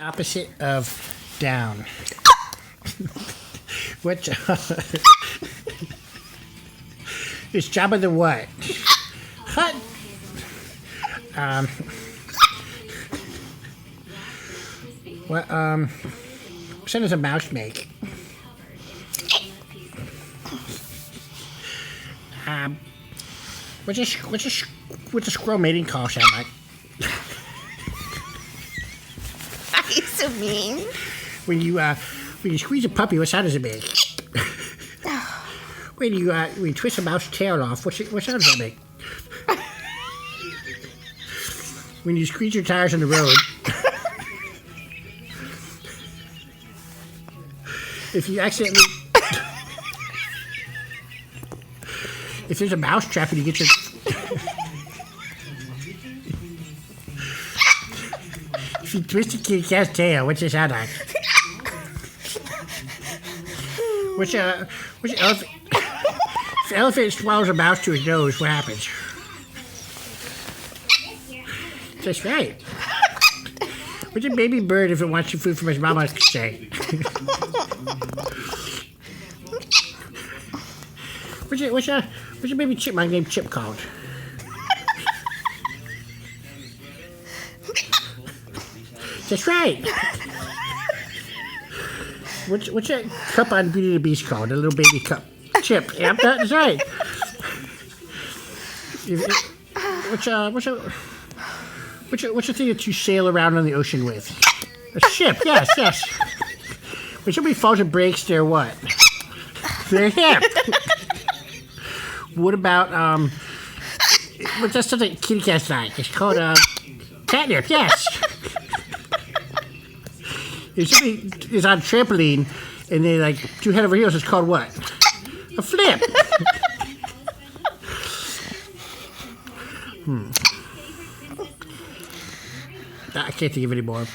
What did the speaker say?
Opposite of down. What job? It's Jabba the what? Hut. What sound does a mouse make? What's a squirrel mating call sound like? Are you so mean? When you squeeze a puppy, what sound does it make? When you twist a mouse tail off, what sound does that make? When you squeeze your tires on the road. If you accidentally... If there's a mouse trap and you get your... If you twist a kitty cat's tail, what's it sound like? Which elephant... If an elephant swallows a mouse to his nose, what happens? That's right. What's a baby bird if it wants some food from his mama say? What's a baby chipmunk named Chip called? That's right. What's that cup on Beauty and the Beast called? A little baby cup. Chip. Yep, that's right. What's the thing that you sail around on the ocean with? A ship. Yes. When somebody falls and breaks their what? Their hip. What about what's that stuff that kitty cats like? It's called catnip. Yes. If somebody is on a trampoline and they like do head over heels, it's called what? A flip. I can't think of any more.